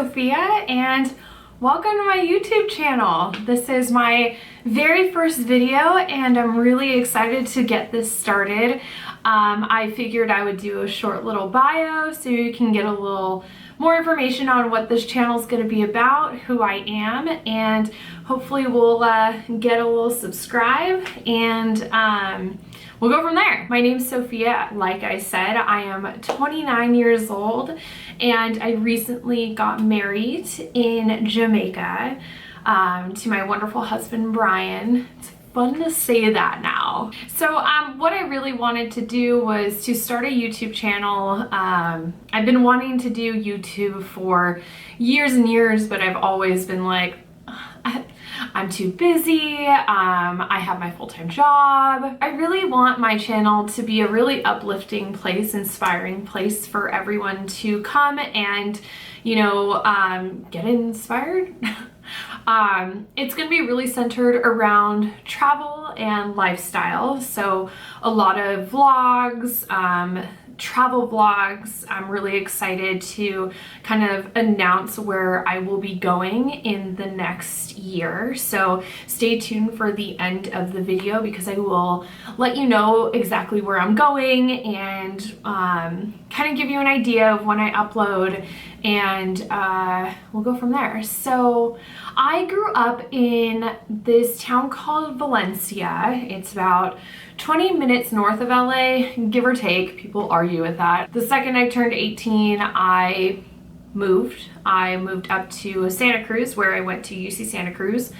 Sophia and welcome to my YouTube channel. This is my very first video and I'm really excited to get this started. I figured I would do a short little bio so you can get a little more information on what this channel is going to be about, who I am, and hopefully we'll get a little subscribe and we'll go from there. My name's Sophia. Like I said, I am 29 years old and I recently got married in Jamaica to my wonderful husband, Brian. It's fun to say that now. So what I really wanted to do was to start a YouTube channel. I've been wanting to do YouTube for years and years, but I've always been like, I'm too busy, I have my full-time job. I really want my channel to be a really uplifting place, inspiring place for everyone to come and, you know, get inspired. It's gonna be really centered around travel and lifestyle. So a lot of vlogs, travel vlogs. I'm really excited to kind of announce where I will be going in the next year. So stay tuned for the end of the video because I will let you know exactly where I'm going and kind of give you an idea of when I upload, and we'll go from there. So I grew up in this town called Valencia. It's about 20 minutes north of LA, give or take. People argue with that. The second I turned 18, I moved up to Santa Cruz, where I went to UC Santa Cruz.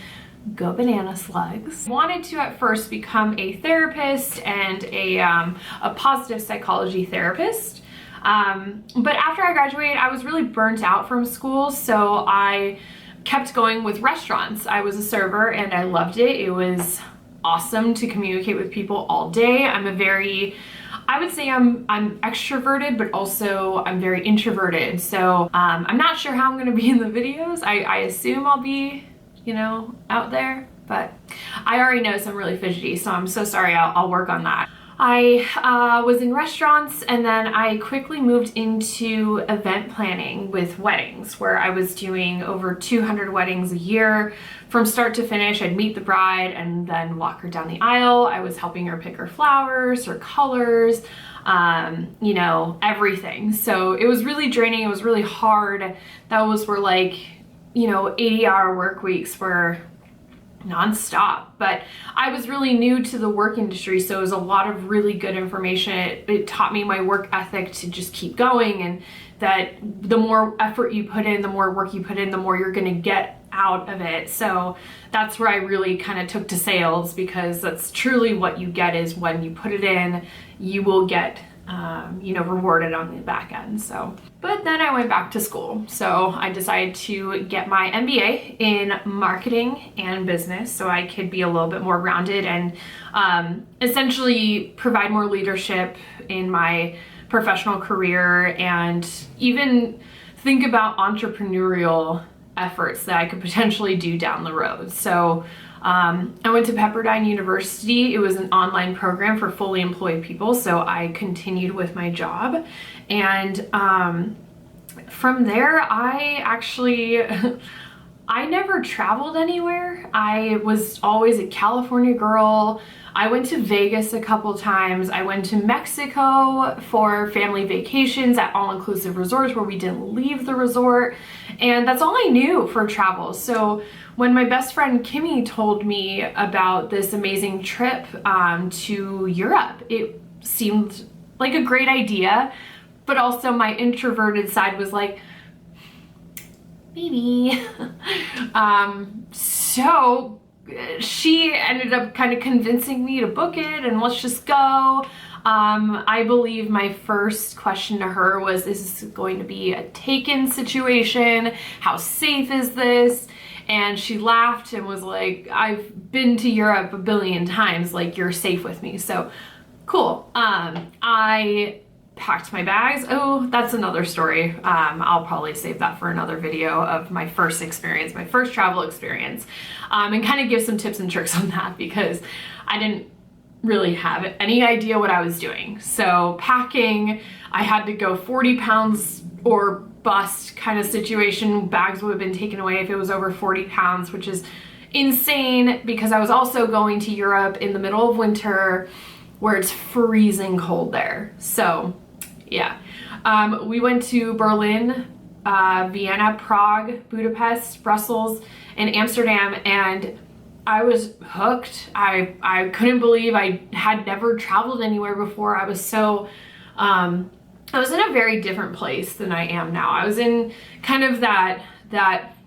Go banana slugs. I wanted to at first become a therapist and a positive psychology therapist. But after I graduated, I was really burnt out from school, so I kept going with restaurants. I was a server and I loved it. It was awesome to communicate with people all day. I would say I'm extroverted, but also I'm very introverted. So I'm not sure how I'm gonna be in the videos. I assume I'll be, you know, out there, but I already know I'm really fidgety, so I'm so sorry. I'll work on that. I was in restaurants and then I quickly moved into event planning with weddings, where I was doing over 200 weddings a year from start to finish. I'd meet the bride and then walk her down the aisle. I was helping her pick her flowers, her colors, you know, everything. So it was really draining. It was really hard. Those were like, you know, 80-hour work weeks were nonstop, but I was really new to the work industry, so it was a lot of really good information. It taught me my work ethic to just keep going, and that the more effort you put in, the more work you put in, the more you're gonna get out of it. So that's where I really kind of took to sales, because that's truly what you get is when you put it in, you will get you know, rewarded on the back end. So, but then I went back to school. So I decided to get my MBA in marketing and business so I could be a little bit more rounded and essentially provide more leadership in my professional career, and even think about entrepreneurial efforts that I could potentially do down the road. So I went to Pepperdine University. It was an online program for fully employed people, so I continued with my job. And from there, I never traveled anywhere. I was always a California girl. I went to Vegas a couple times. I went to Mexico for family vacations at all-inclusive resorts where we didn't leave the resort. And that's all I knew for travel. So when my best friend Kimmy told me about this amazing trip to Europe, it seemed like a great idea, but also my introverted side was like, maybe. So she ended up kind of convincing me to book it and let's just go. I believe my first question to her was, is this going to be a taken situation? How safe is this? And she laughed and was like, I've been to Europe a billion times, like you're safe with me. So cool. I packed my bags. Oh, that's another story. I'll probably save that for another video of my first experience, my first travel experience, and kind of give some tips and tricks on that, because I didn't really have any idea what I was doing. So packing, I had to go 40 pounds or bust kind of situation. Bags would have been taken away if it was over 40 pounds, which is insane because I was also going to Europe in the middle of winter where it's freezing cold there. So yeah, we went to Berlin, Vienna, Prague, Budapest, Brussels, and Amsterdam, and I was hooked. I couldn't believe I had never traveled anywhere before. I was so, I was in a very different place than I am now. I was in kind of that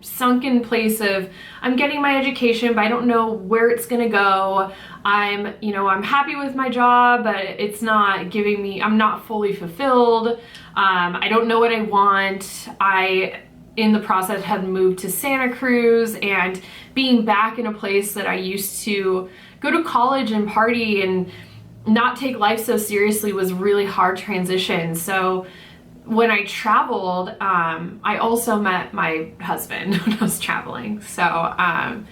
sunken place of, I'm getting my education, but I don't know where it's gonna go. I'm happy with my job, but it's not giving me, I'm not fully fulfilled. I don't know what I want. In the process, had moved to Santa Cruz, and being back in a place that I used to go to college and party and not take life so seriously was really hard transition. So when I traveled, I also met my husband when I was traveling. So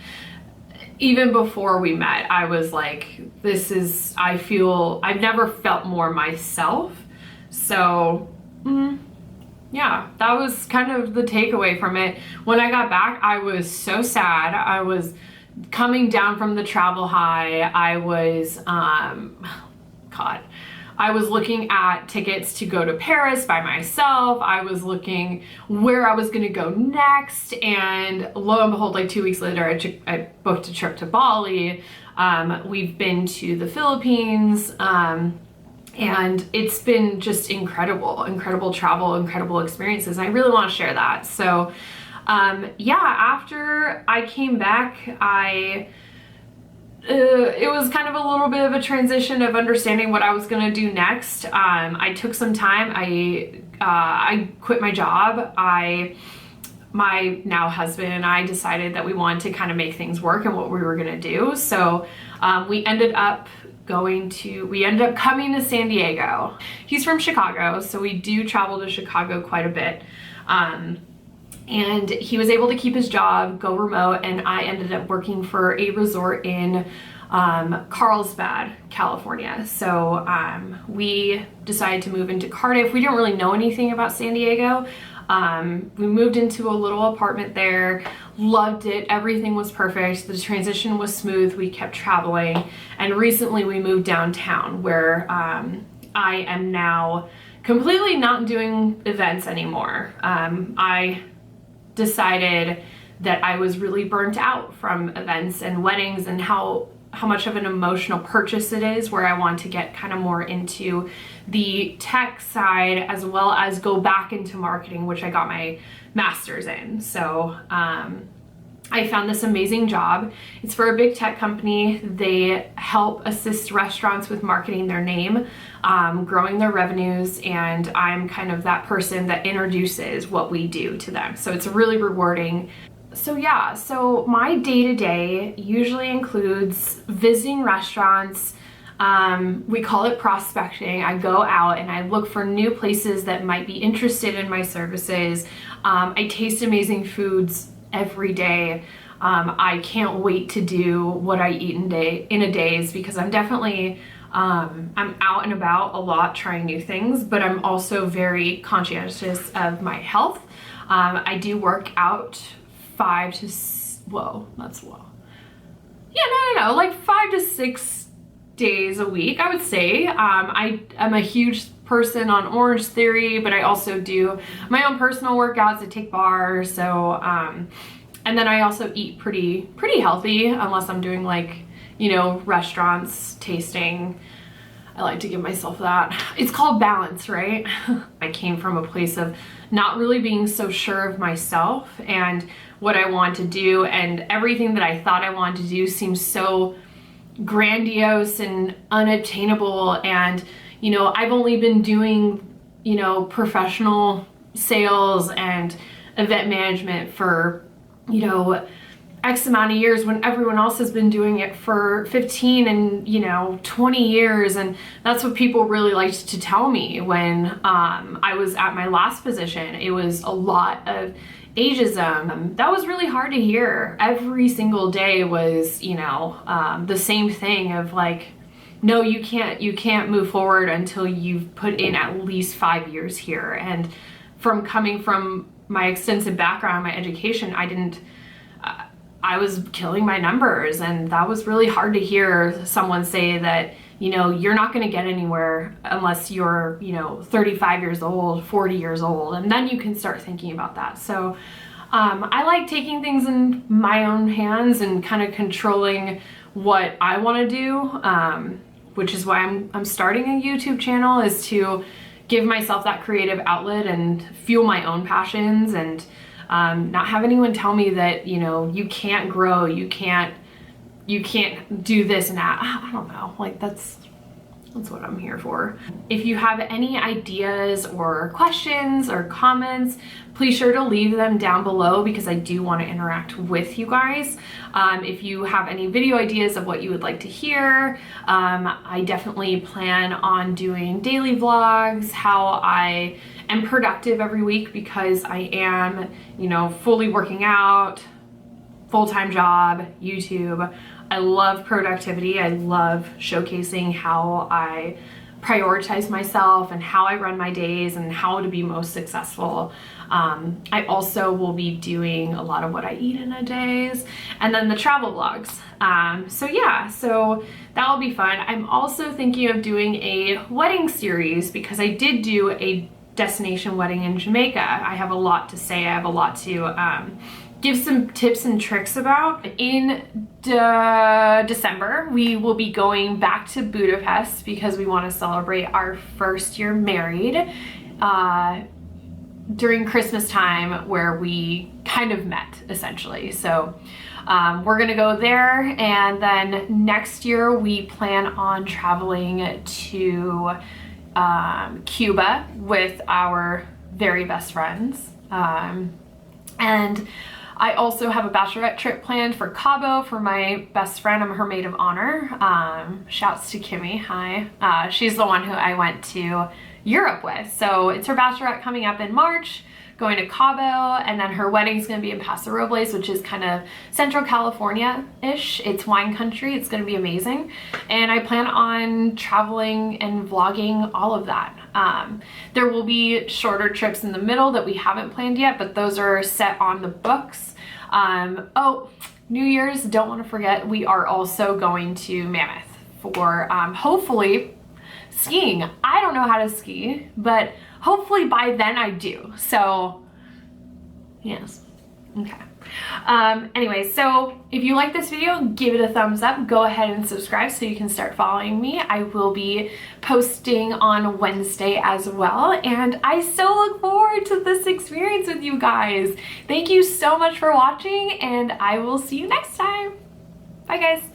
even before we met, I was like, I've never felt more myself. So yeah, that was kind of the takeaway from it. When I got back, I was so sad. I was coming down from the travel high. I was, I was looking at tickets to go to Paris by myself. I was looking where I was gonna go next, and lo and behold, like 2 weeks later, I booked a trip to Bali. We've been to the Philippines, and it's been just incredible travel, incredible experiences. I really want to share that. So yeah, after I came back, it was kind of a little bit of a transition of understanding what I was going to do next. I took some time. I quit my job. My now husband and I decided that we wanted to kind of make things work and what we were going to do. So we ended up coming to San Diego. He's from Chicago, so we do travel to Chicago quite a bit. And he was able to keep his job, go remote, and I ended up working for a resort in Carlsbad, California. So we decided to move into Cardiff. We didn't really know anything about San Diego. We moved into a little apartment there, loved it, everything was perfect, the transition was smooth, we kept traveling, and recently we moved downtown where I am now completely not doing events anymore. I decided that I was really burnt out from events and weddings and how much of an emotional purchase it is, where I want to get kind of more into the tech side as well as go back into marketing, which I got my master's in. So I found this amazing job. It's for a big tech company. They help assist restaurants with marketing their name, growing their revenues, and I'm kind of that person that introduces what we do to them. So it's really rewarding. So yeah, so my day-to-day usually includes visiting restaurants. We call it prospecting. I go out and I look for new places that might be interested in my services. I taste amazing foods every day. I can't wait to do what I eat in a days because I'm definitely, I'm out and about a lot trying new things, but I'm also very conscientious of my health. I do work out 5 to 6 days a week, I would say. I'm a huge person on Orange Theory, but I also do my own personal workouts. I take bars, so and then I also eat pretty healthy, unless I'm doing like, you know, restaurants, tasting. I like to give myself that. It's called balance, right? I came from a place of not really being so sure of myself and what I want to do, and everything that I thought I wanted to do seems so grandiose and unattainable. And, you know, I've only been doing, you know, professional sales and event management for, you know, X amount of years when everyone else has been doing it for 15 and, you know, 20 years. And that's what people really liked to tell me when I was at my last position. It was a lot of ageism. That was really hard to hear. Every single day was, you know, the same thing of like, no, you can't move forward until you've put in at least 5 years here. And from coming from my extensive background, my education, I was killing my numbers, and that was really hard to hear someone say that, you know, you're not going to get anywhere unless you're, you know, 35 years old, 40 years old, and then you can start thinking about that. So I like taking things in my own hands and kind of controlling what I want to do, which is why I'm starting a YouTube channel, is to give myself that creative outlet and fuel my own passions, and not have anyone tell me that, you know, you can't grow, you can't do this and that. I don't know, like that's what I'm here for. If you have any ideas or questions or comments, please sure to leave them down below, because I do want to interact with you guys. If you have any video ideas of what you would like to hear, I definitely plan on doing daily vlogs, how I am productive every week, because I am, you know, fully working out, full-time job, YouTube. I love productivity. I love showcasing how I prioritize myself and how I run my days and how to be most successful. I also will be doing a lot of what I eat in a days, and then the travel vlogs. So yeah, so that will be fun. I'm also thinking of doing a wedding series, because I did do a destination wedding in Jamaica. I have a lot to say. I have a lot to give some tips and tricks about. In December, we will be going back to Budapest because we want to celebrate our first year married during Christmas time, where we kind of met, essentially. So we're gonna go there, and then next year we plan on traveling to Cuba with our very best friends. And I also have a bachelorette trip planned for Cabo for my best friend. I'm her maid of honor. Shouts to Kimmy, hi. She's the one who I went to Europe with. So it's her bachelorette coming up in March, going to Cabo, and then her wedding's gonna be in Paso Robles, which is kind of Central California-ish. It's wine country. It's gonna be amazing. And I plan on traveling and vlogging all of that. There will be shorter trips in the middle that we haven't planned yet, but those are set on the books. Oh, New Year's, don't want to forget, we are also going to Mammoth for hopefully skiing. I don't know how to ski, but hopefully by then I do. So yes, okay. Anyway, so if you like this video, give it a thumbs up. Go ahead and subscribe so you can start following me. I will be posting on Wednesday as well, and I so look forward to this experience with you guys. Thank you so much for watching, and I will see you next time. Bye guys.